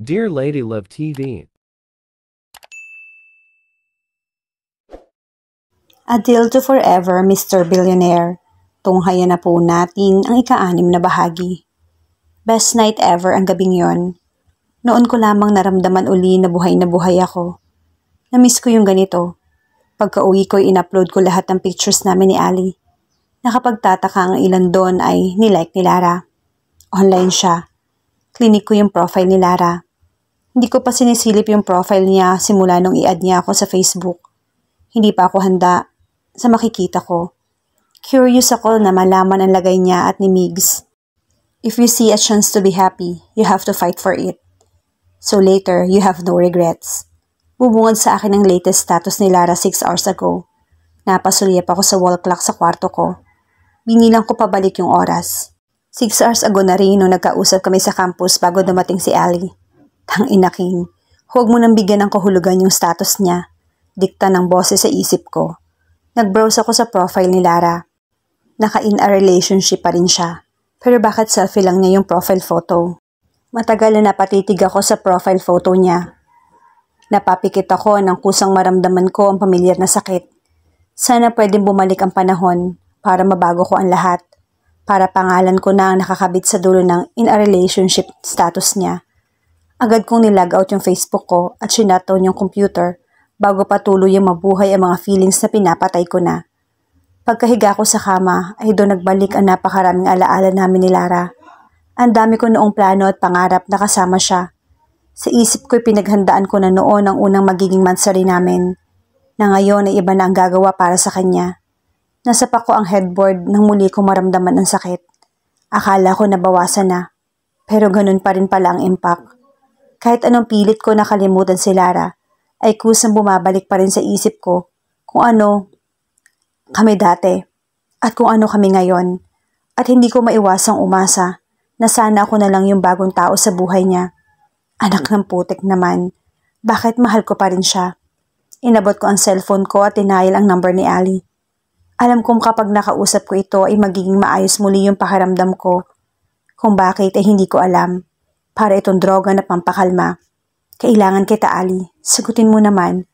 Dear Lady Love TV. A Deal to Forever, Mr. Billionaire. Tunghayan na po natin ang ika-6 na bahagi. Best night ever ang gabing yon. Noon ko lamang naramdaman uli na buhay ako. Namiss ko yung ganito. Pagka-uwi ko, in-upload ko lahat ng pictures namin ni Ali. Nakapagtataka ang ilan doon ay nilike ni Lara. Online siya. Klinik ko yung profile ni Lara. Hindi ko pa sinisilip yung profile niya simula nung i-add niya ako sa Facebook. Hindi pa ako handa sa makikita ko. Curious ako na malaman ang lagay niya at ni Migs. If you see a chance to be happy, you have to fight for it. So later, you have no regrets. Bubungad sa akin ang latest status ni Lara 6 hours ago. Napasulyap ako sa wall clock sa kwarto ko. Binilang ko pabalik yung oras. 6 hours ago na rin nung nagkausap kami sa campus bago dumating si Ali. Tangina King, huwag mo nang bigyan ng kahulugan yung status niya. Dikta ng boses sa isip ko. Nag-browse ako sa profile ni Lara. Naka-in a relationship pa rin siya. Pero bakit selfie lang niya yung profile photo? Matagal na napatitig ako sa profile photo niya. Napapikit ako nang kusang maramdaman ko ang pamilyar na sakit. Sana pwedeng bumalik ang panahon para mabago ko ang lahat. Para pangalan ko na ang nakakabit sa dulo ng in a relationship status niya. Agad kong nilag out yung Facebook ko at sinutdown yung computer bago patuloy yung mabuhay ang mga feelings na pinapatay ko na. Pagkahiga ko sa kama ay doon nagbalik ang napakaraming alaala namin ni Lara. Ang dami ko noong plano at pangarap na kasama siya. Sa isip ko'y pinaghandaan ko na noon ang unang magiging mansari namin, na ngayon ay iba na ang gagawa para sa kanya. Nasapak ko ang headboard nang muli ko maramdaman ang sakit. Akala ko nabawasan na, pero ganun pa rin pala ang impact. Kahit anong pilit ko nakalimutan si Lara, ay kusang bumabalik pa rin sa isip ko kung ano kami dati at kung ano kami ngayon. At hindi ko maiwasang umasa na sana ako na lang yung bagong tao sa buhay niya. Anak ng putik naman, bakit mahal ko pa rin siya? Inabot ko ang cellphone ko at tinayal ang number ni Ali. Alam kong kapag nakausap ko ito ay magiging maayos muli yung pakiramdam ko. Kung bakit ay hindi ko alam. Para itong droga na pampakalma. Kailangan kita, Ali. Sagutin mo naman.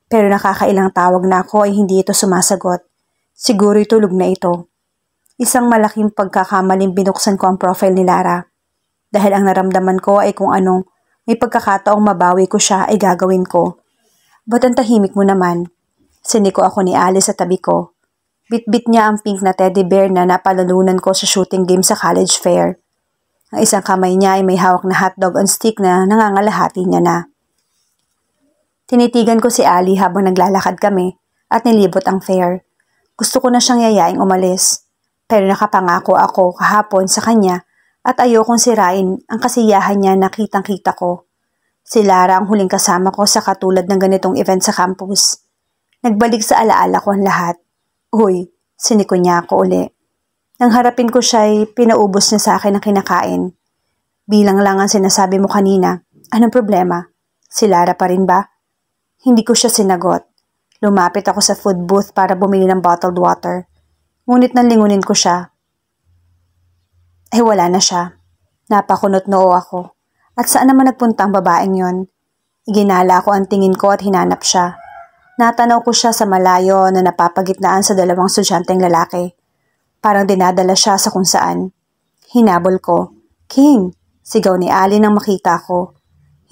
Pero nakakailang tawag na ako ay hindi ito sumasagot. Siguro tulog na ito. Isang malaking pagkakamaling binuksan ko ang profile ni Lara. Dahil ang naramdaman ko ay kung anong may pagkakataong mabawi ko siya ay gagawin ko. Ba't ang tahimik mo naman? Siniko ako ni Ali sa tabi ko. Bit-bit niya ang pink na teddy bear na napalalunan ko sa shooting game sa college fair. Ang isang kamay niya ay may hawak na hotdog on stick na nangangalahati niya na. Tinitigan ko si Ali habang naglalakad kami at nilibot ang fair. Gusto ko na siyang yayaing umalis. Pero nakapangako ako kahapon sa kanya at ayokong sirain ang kasiyahan niya na kitang-kita ko. Si Lara ang huling kasama ko sa katulad ng ganitong event sa campus. Nagbalik sa alaala ko ang lahat. Uy, siniko niya ako uli. Nang harapin ko siya ay pinaubos niya sa akin ang kinakain. Bilang lang ang sinasabi mo kanina, anong problema? Si Lara pa rin ba? Hindi ko siya sinagot. Lumapit ako sa food booth para bumili ng bottled water. Ngunit nalingunin ko siya. Ay wala na siya. Napakunot noo ako. At saan naman nagpunta ang babaeng yon? Iginala ko ang tingin ko at hinanap siya. Natanaw ko siya sa malayo na napapagitnaan sa dalawang estudyanteng lalaki. Parang dinadala siya sa kung saan. Hinabol ko. King! Sigaw ni Ali nang makita ko.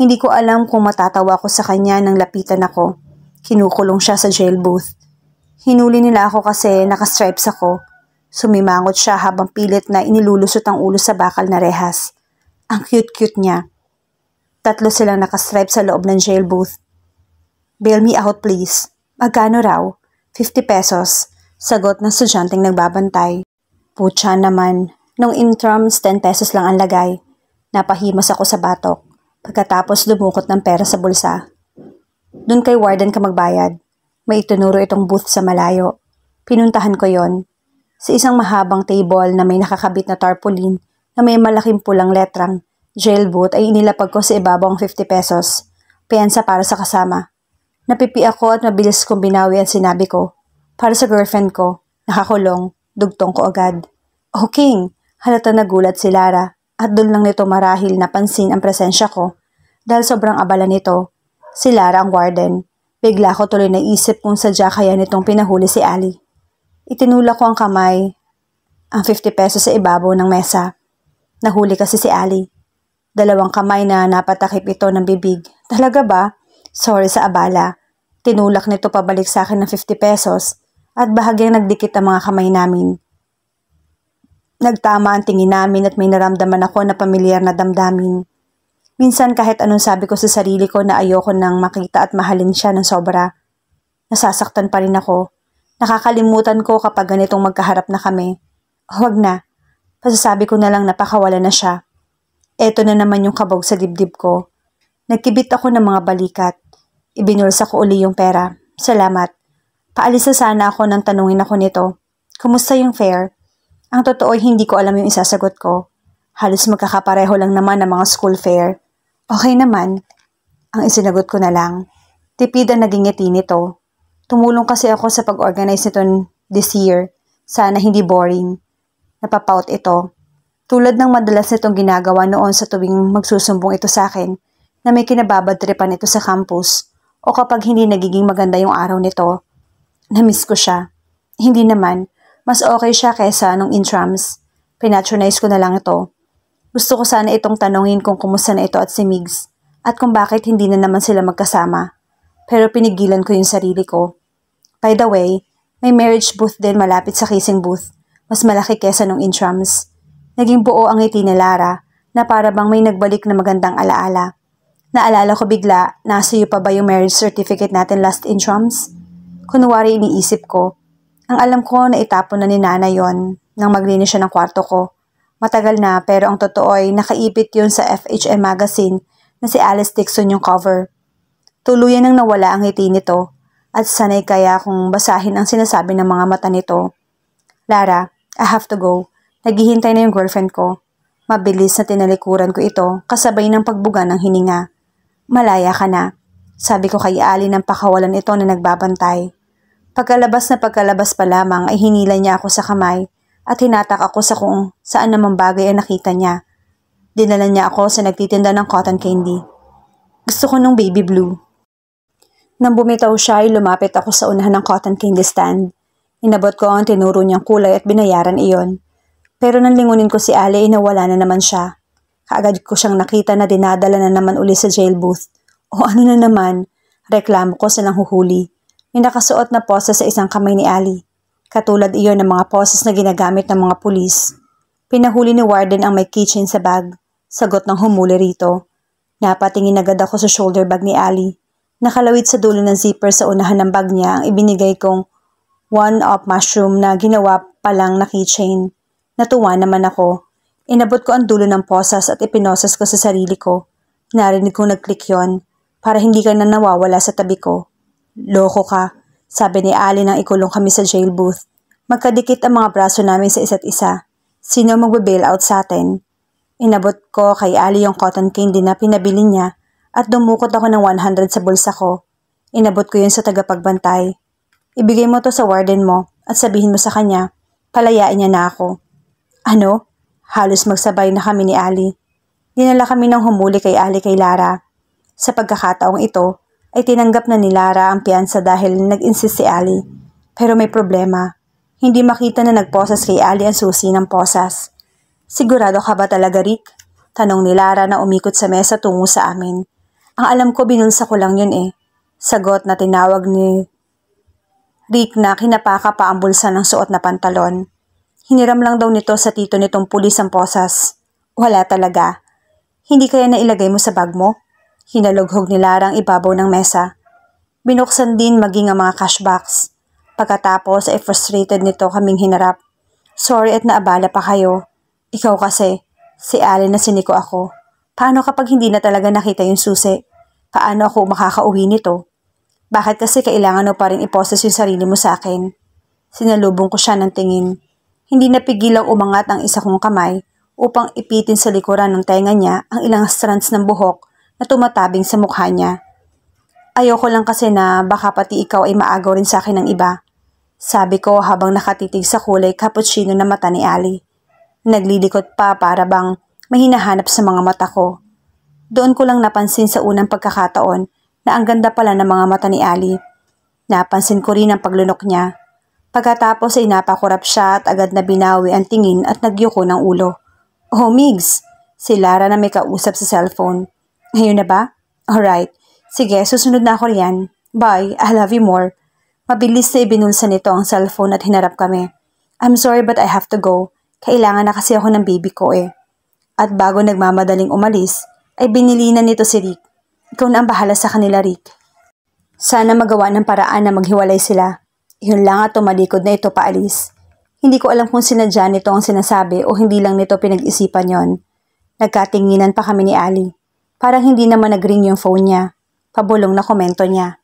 Hindi ko alam kung matatawa ko sa kanya nang lapitan ako. Kinukulong siya sa jail booth. Hinuli nila ako kasi nakastripes ako. Sumimangot siya habang pilit na inilulusot ang ulo sa bakal na rehas. Ang cute-cute niya. 3 silang nakastripes sa loob ng jail booth. Bail me out please. Magkano raw? 50 pesos. Sagot ng estudyanteng nagbabantay. Putya naman. Nung intrams 10 pesos lang ang lagay. Napahimas ako sa batok. Pagkatapos dumukot ng pera sa bulsa. Doon kay warden ka magbayad. May itinuro itong booth sa malayo. Pinuntahan ko yon. Sa isang mahabang table na may nakakabit na tarpaulin na may malaking pulang letrang jail booth ay inilapag ko sa ibabaw ang 50 pesos. Piyansa para sa kasama. Napipi ako at mabilis kong binawi ang sinabi ko. Para sa girlfriend ko, nakakulong, dugtong ko agad. Oh King, halata nagulat si Lara at doon lang nito marahil napansin ang presensya ko. Dahil sobrang abala nito, si Lara ang warden. Bigla ko tuloy naisip kung sadya kaya nitong pinahuli si Ali. Itinulak ko ang kamay, ang 50 pesos sa ibabaw ng mesa. Nahuli kasi si Ali. 2 kamay na napatakip ito ng bibig. Talaga ba? Sorry sa abala. Tinulak nito pabalik sa akin ng 50 pesos at bahagyang nagdikit ang mga kamay namin. Nagtama ang tingin namin at may naramdaman ako na pamilyar na damdamin. Minsan kahit anong sabi ko sa sarili ko na ayoko nang makita at mahalin siya ng sobra. Nasasaktan pa rin ako. Nakakalimutan ko kapag ganitong magkaharap na kami. Huwag na. Pasasabi ko na lang napakawala na siya. Eto na naman yung kabog sa dibdib ko. Nagkibit ako ng mga balikat. Ibinulsa ko uli yung pera. Salamat. Paalis na sana ako nang tanungin ako nito. Kumusta yung fare? Ang totoo hindi ko alam yung isasagot ko. Halos magkakapareho lang naman ang mga school fare. Okay naman. Ang isinagot ko na lang. Tipid ang naging ngiti nito. Tumulong kasi ako sa pag-organize nito this year. Sana hindi boring. Napapout ito. Tulad ng madalas nitong ginagawa noon sa tuwing magsusumbong ito sa akin na may kinababadtripan ito sa campus o kapag hindi nagiging maganda yung araw nito. Namiss ko siya. Hindi naman. Mas okay siya kaysa nung intrams. Pinatronize ko na lang ito. Gusto ko sana itong tanungin kung kumusta na ito at si Migs at kung bakit hindi na naman sila magkasama. Pero pinigilan ko yung sarili ko. By the way, may marriage booth din malapit sa kissing booth. Mas malaki kesa nung intrams. Naging buo ang ngiti ni Lara na para bang may nagbalik na magandang alaala. Naalala ko bigla, nasa iyo pa ba yung marriage certificate natin last intrams? Kunwari iniisip ko. Ang alam ko na itapon na ni Nana yon nang maglinis siya ng kwarto ko. Matagal na pero ang totoo ay nakaipit yun sa FHM magazine na si Alice Dixon yung cover. Tuluyan nang nawala ang ngiti nito at sanay kaya kung basahin ang sinasabi ng mga mata nito. Lara, I have to go. Naghihintay na yung girlfriend ko. Mabilis na tinalikuran ko ito kasabay ng pagbuga ng hininga. Malaya ka na. Sabi ko kay Ali ng pakawalan ito na nagbabantay. Pagkalabas pa lamang ay hinila niya ako sa kamay at hinatak ako sa kung saan namang bagay ang nakita niya. Dinala niya ako sa nagtitinda ng cotton candy. Gusto ko nung baby blue. Nang bumitaw siya ay lumapit ako sa unahan ng cotton candy stand. Inabot ko ang tinuro niyang kulay at binayaran iyon. Pero nang lingunin ko si Ali ay nawala na naman siya. Kaagad ko siyang nakita na dinadala na naman uli sa jail booth. O ano na naman, reklamo ko sa nanghuhuli. May nakasuot na poses sa isang kamay ni Ali. Katulad iyon ng mga poses na ginagamit ng mga pulis. Pinahuli ni Warden ang may keychain sa bag. Sagot ng humuli rito. Napatingin agad ako sa shoulder bag ni Ali. Nakalawit sa dulo ng zipper sa unahan ng bag niya ang ibinigay kong one-up mushroom na ginawa palang na keychain. Natuwa naman ako. Inabot ko ang dulo ng posas at ipinosas ko sa sarili ko. Narinig kong nag-click yon para hindi ka na nawawala sa tabi ko. Loko ka, sabi ni Ali nang ikulong kami sa jail booth. Magkadikit ang mga braso namin sa isa't isa. Sino magbe-bail out sa atin? Inabot ko kay Ali yung cotton candy na pinabili niya at dumukot ako ng 100 sa bulsa ko. Inabot ko yun sa tagapagbantay. Ibigay mo to sa warden mo at sabihin mo sa kanya, palayain niya na ako. Ano? Halos magsabay na kami ni Ali. Dinala kami ng humuli kay Ali kay Lara. Sa pagkakataong ito, ay tinanggap na ni Lara ang piyansa dahil nag-insist si Ali. Pero may problema. Hindi makita na nagposas kay Ali ang susi ng posas. Sigurado ka ba talaga, Rick? Tanong ni Lara na umikot sa mesa tungo sa amin. Ang alam ko binulsa ko lang yun eh. Sagot na tinawag ni Rick na kinapaka pa ang bulsa ng suot na pantalon. Hiniram lang daw nito sa tito nitong pulis ang posas. Wala talaga. Hindi kaya nailagay mo sa bag mo? Hinalughog ni Lara ang ibabaw ng mesa. Binuksan din maging ang mga cash box. Pagkatapos ay frustrated nito kaming hinarap. Sorry at naabala pa kayo. Ikaw kasi, si Ali na siniko ako. Paano kapag hindi na talaga nakita yung susi? Paano ako makakauwi nito? Bakit kasi kailangan mo pa rin iposes yung sarili mo sa akin? Sinalubong ko siya ng tingin. Hindi napigilang umangat ang isa kong kamay upang ipitin sa likuran ng tenga niya ang ilang strands ng buhok na tumatabing sa mukha niya. Ayoko lang kasi na baka pati ikaw ay maagaw rin sa akin ng iba. Sabi ko habang nakatitig sa kulay cappuccino na mata ni Ali. Naglilikot pa para bang may hinahanap sa mga mata ko. Doon ko lang napansin sa unang pagkakataon na ang ganda pala ng mga mata ni Ali. Napansin ko rin ang paglunok niya. Pagkatapos ay napakurap siya at agad na binawi ang tingin at nagyuko ng ulo. Oh, Migs! Si Lara na may kausap sa cellphone. Ngayon na ba? Alright. Sige, susunod na ako riyan. Bye, I love you more. Mabilis na ibinulsa nito ang cellphone at hinarap kami. I'm sorry but I have to go. Kailangan na kasi ako ng baby ko eh. At bago nagmamadaling umalis, ay binili na nito si Rick. Ikaw na ang bahala sa kanila, Rick. Sana magawa ng paraan na maghiwalay sila. Yun lang at tumalikod na ito paalis. Hindi ko alam kung sinadya nito ang sinasabi o hindi lang nito pinag-isipan yon. Nagkatinginan pa kami ni Ali. Parang hindi naman nag-ring yung phone niya. Pabulong na komento niya.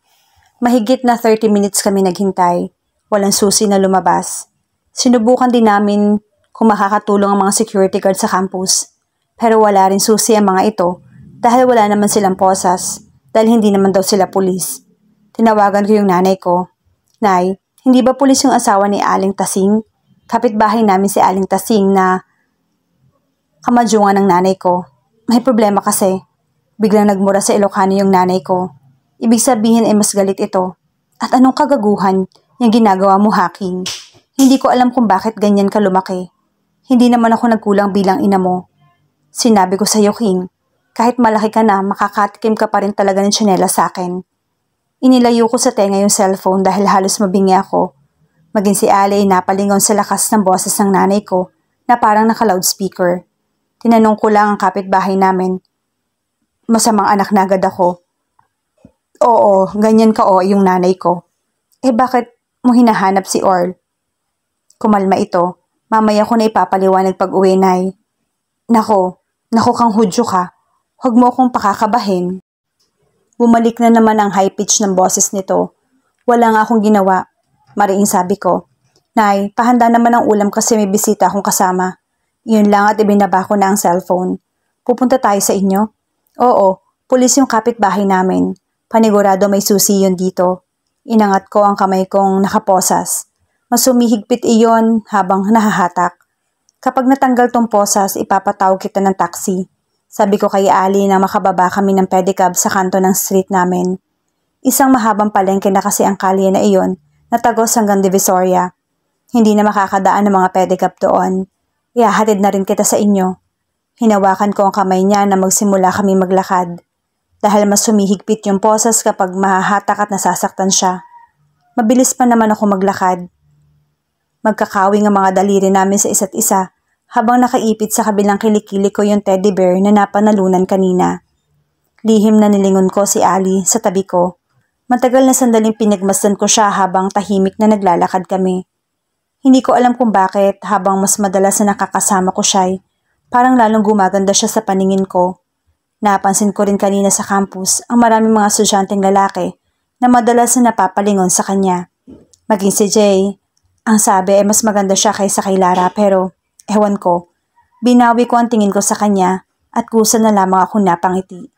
Mahigit na 30 minutes kami naghintay. Walang susi na lumabas. Sinubukan din namin kung makakatulong ang mga security guard sa campus. Pero wala rin susi ang mga ito dahil wala naman silang posas dahil hindi naman daw sila pulis. Tinawagan ko yung nanay ko. Nay, hindi ba pulis yung asawa ni Aling Tasing? Kapitbahay namin si Aling Tasing na kamadyungan ng nanay ko. May problema kasi. Biglang nagmura sa Ilocano yung nanay ko. Ibig sabihin ay mas galit ito. At anong kagaguhan yung ginagawa mo, Hacking? Hindi ko alam kung bakit ganyan ka lumaki. Hindi naman ako nagkulang bilang ina mo. Sinabi ko sa iyo, King, kahit malaki ka na, makakatikim ka pa rin talaga ng tsinela sa akin. Inilayo ko sa tenga yung cellphone dahil halos mabingi ako. Maging si Ali ay napalingon sa lakas ng boses ng nanay ko na parang naka-loudspeaker. Tinanong ko lang ang kapitbahay namin. Masamang anak na agad ako. Oo, ganyan ka yung nanay ko. Eh bakit mo hinahanap si Orl? Kumalma ito. Mamaya ko na ipapaliwanag pag uwi, Nay. Nako kang hudyo ka. Huwag mo akong pakakabahin. Bumalik na naman ang high pitch ng boses nito. Wala nga akong ginawa. Mariing sabi ko. Nay, pahanda naman ang ulam kasi may bisita akong kasama. Yun lang at ibinaba ko na ang cellphone. Pupunta tayo sa inyo? Oo, pulis yung kapitbahay namin. Panigurado may susi yun dito. Inangat ko ang kamay kong nakaposas. Mas humihigpit iyon habang nahahatak. Kapag natanggal tong posas, ipapatawag kita ng taxi. Sabi ko kay Ali na makababa kami ng pedicab sa kanto ng street namin. Isang mahabang palengke na kasi ang kalye na iyon, natagos hanggang Divisoria. Hindi na makakadaan ng mga pedicab doon. Ihahatid na rin kita sa inyo. Hinawakan ko ang kamay niya na magsimula kami maglakad. Dahil mas humihigpit yung posas kapag mahahatak at nasasaktan siya. Mabilis pa naman ako maglakad. Magkakawing ang mga daliri namin sa isa't isa habang nakaipit sa kabilang kilikili ko yung teddy bear na napanalunan kanina. Lihim na nilingon ko si Ali sa tabi ko. Matagal na sandaling pinagmasdan ko siya habang tahimik na naglalakad kami. Hindi ko alam kung bakit habang mas madalas na nakakasama ko siya, parang lalong gumaganda siya sa paningin ko. Napansin ko rin kanina sa campus ang maraming mga estudyanteng lalaki na madalas na napapalingon sa kanya. Maging si Jay. Ang sabi ay mas maganda siya kaysa kay Lara pero, ewan ko, binawi ko ang tingin ko sa kanya at kusa na lamang akong napangiti.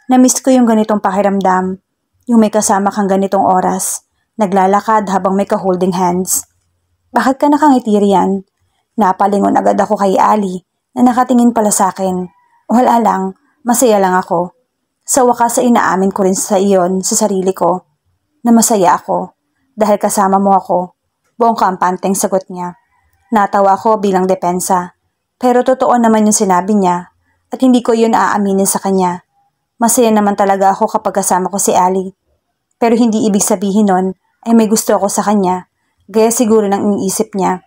Namiss ko yung ganitong pakiramdam, yung may kasama kang ganitong oras, naglalakad habang may ka-holding hands. Bakit ka nakangiti riyan? Napalingon agad ako kay Ali na nakatingin pala sa akin. Wala lang, masaya lang ako. Sa wakas ay inaamin ko rin sa iyon sa sarili ko na masaya ako dahil kasama mo ako. Buong kampanteng sagot niya. Natawa ko bilang depensa. Pero totoo naman yung sinabi niya at hindi ko yun aaminin sa kanya. Masaya naman talaga ako kapag kasama ko si Ali. Pero hindi ibig sabihin nun ay may gusto ako sa kanya. Gaya siguro nang iniisip niya.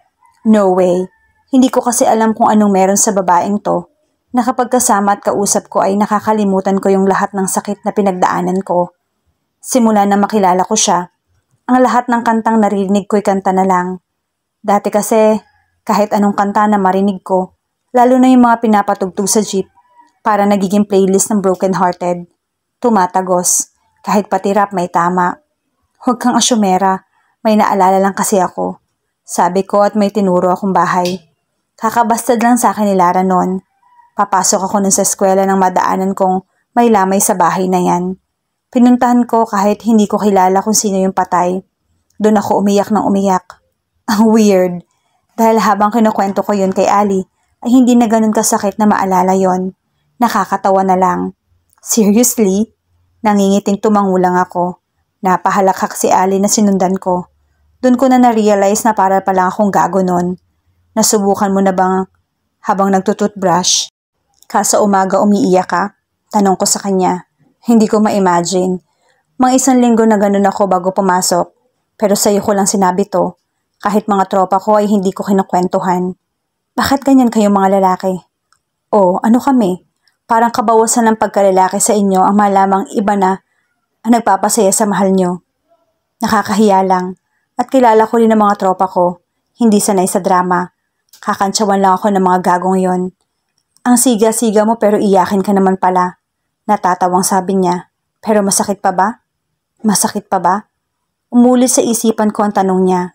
No way. Hindi ko kasi alam kung anong meron sa babaeng to na kapag kasama at kausap ko ay nakakalimutan ko yung lahat ng sakit na pinagdaanan ko. Simula na makilala ko siya, ang lahat ng kantang narinig ko'y kanta na lang. Dati kasi, kahit anong kanta na marinig ko, lalo na yung mga pinapatugtog sa jeep, para nagiging playlist ng Broken Hearted. Tumatagos, kahit pati rap may tama. Huwag kang asyumera, may naalala lang kasi ako. Sabi ko at may tinuro akong bahay. Kakabastad lang sa akin ni Lara noon. Papasok ako nun sa eskwela ng madaanan kong may lamay sa bahay na yan. Pinuntahan ko kahit hindi ko kilala kung sino yung patay. Doon ako umiyak ng umiyak. Ang weird. Dahil habang kinukwento ko yun kay Ali, ay hindi na ganun kasakit na maalala yon. Nakakatawa na lang. Seriously? Nangingiting tumangulang ako. Napahalakhak si Ali na sinundan ko. Doon ko na na-realize na para palang akong gago nun. Nasubukan mo na bang habang nagtututbrush? Kasa umaga umiiyak ka? Tanong ko sa kanya. Hindi ko ma-imagine. Mga 1 linggo na ganun ako bago pumasok. Pero sa'yo ko lang sinabi to. Kahit mga tropa ko ay hindi ko kinukwentuhan. Bakit ganyan kayo mga lalaki? Oh, ano kami? Parang kabawasan ng pagkalalaki sa inyo ang malamang iba na ang nagpapasaya sa mahal nyo. Nakakahiya lang. At kilala ko rin ng mga tropa ko. Hindi sanay sa drama. Kakantsawan lang ako ng mga gagong yon. Ang siga-siga mo pero iyakin ka naman pala. Natatawang sabi niya. Pero masakit pa ba? Masakit pa ba? Umulit sa isipan ko ang tanong niya.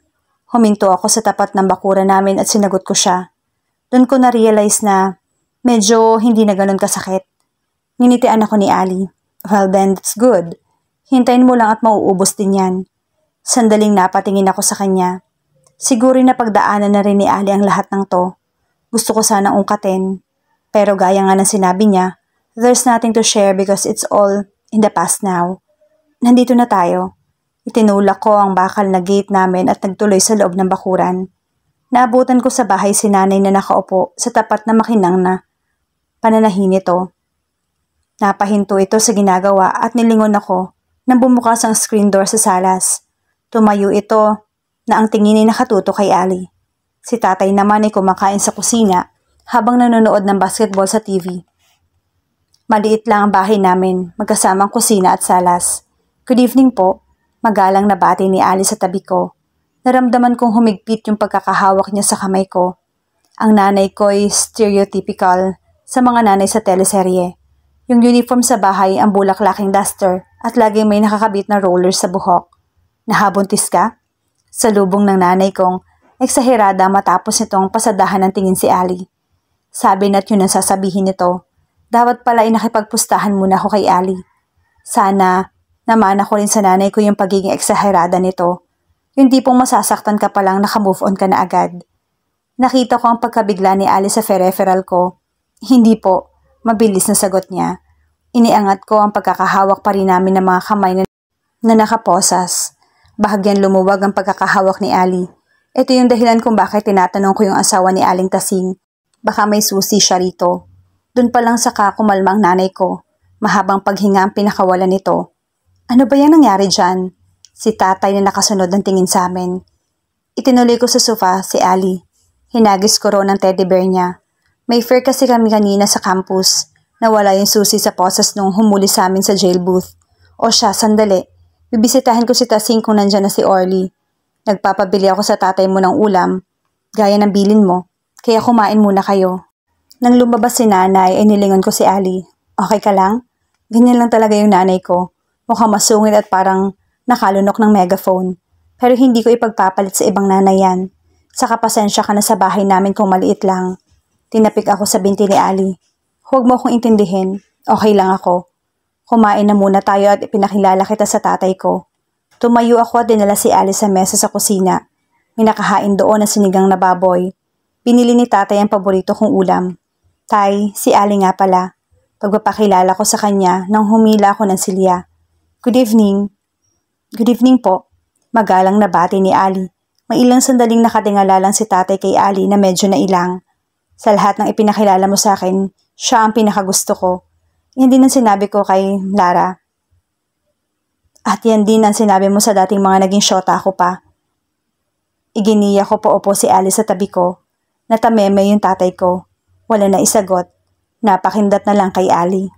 Huminto ako sa tapat ng bakura namin at sinagot ko siya. Doon ko na-realize na medyo hindi na ganun kasakit. Ninitian ako ni Ali. Well then, that's good. Hintayin mo lang at mauubos din yan. Sandaling napatingin ako sa kanya. Siguro na pagdaanan na rin ni Ali ang lahat ng to. Gusto ko sanang ungkatin. Pero gaya nga ng sinabi niya, there's nothing to share because it's all in the past now. Nandito na tayo. Itinulak ko ang bakal na gate namin at nagtuloy sa loob ng bakuran. Naabutan ko sa bahay si nanay na nakaupo sa tapat na makinang na pananahin nito. Napahinto ito sa ginagawa at nilingon ako nang bumukas ang screen door sa salas. Tumayo ito na ang tingin ay nakatuto kay Ali. Si tatay naman ay kumakain sa kusina habang nanonood ng basketball sa TV. Maliit lang ang bahay namin, magkasamang kusina at salas. Good evening po. Magalang na bati ni Ali sa tabi ko. Naramdaman kong humigpit yung pagkakahawak niya sa kamay ko. Ang nanay ko ay stereotypical sa mga nanay sa teleserye. Yung uniform sa bahay ang bulaklaking duster at laging may nakakabit na rollers sa buhok. Nahabuntis ka? Sa lubong ng nanay kong eksaherada matapos nitong pasadahan ng tingin si Ali. Sabi na't yun ang sasabihin nito. Dapat pala ay nakipagpustahan muna ako kay Ali. Sana namana ko rin sa nanay ko yung pagiging eksaherada nito. Yung tipong masasaktan ka palang nakamove on ka na agad. Nakita ko ang pagkabigla ni Ali sa referral ko. Hindi po, mabilis na sagot niya. Iniangat ko ang pagkakahawak pa rin namin ng mga kamay na nakaposas. Bahagyan lumuwag ang pagkakahawak ni Ali. Ito yung dahilan kung bakit tinatanong ko yung asawa ni Aling Tasing. Baka may susi siya rito. Doon pa lang saka kumalma ang nanay ko. Mahabang paghinga ang pinakawalan nito. Ano ba yung nangyari dyan? Si tatay na nakasunod ng tingin sa amin. Itinuloy ko sa sofa si Ali. Hinagis ko ron ang teddy bear niya. May fair kasi kami kanina sa campus. Nawala yung susi sa posas nung humuli sa amin sa jail booth. O siya, sandali. Bibisitahin ko si Tasing kung nandyan na si Orly. Nagpapabili ako sa tatay mo ng ulam. Gaya ng bilin mo. Kaya kumain muna kayo. Nang lumabas si nanay ay nilingon ko si Ali. Okay ka lang? Ganyan lang talaga yung nanay ko. Mukhang masungit at parang nakalunok ng megaphone. Pero hindi ko ipagpapalit sa ibang nanay yan. Saka pasensya ka na sa bahay namin kung maliit lang. Tinapik ako sa binti ni Ali. Huwag mo akong intindihin. Okay lang ako. Kumain na muna tayo at ipinakilala kita sa tatay ko. Tumayo ako at dinala si Ali sa mesa sa kusina. May nakahain doon na sinigang na baboy. Pinili ni tatay ang paborito kong ulam. Tay, si Ali nga pala. Pagpapakilala ko sa kanya nang humila ako ng silya. Good evening. Good evening po. Magalang na bati ni Ali. May ilang sandaling nakatingala lang si tatay kay Ali na medyo nailang. Sa lahat ng ipinakilala mo sa akin, siya ang pinakagusto ko. Yan din ang sinabi ko kay Lara. At yan din ang sinabi mo sa dating mga naging syota ko pa. Iginiya ko po upo si Ali sa tabi ko. Natameme yung tatay ko. Wala na isagot. Napakindat na lang kay Ali.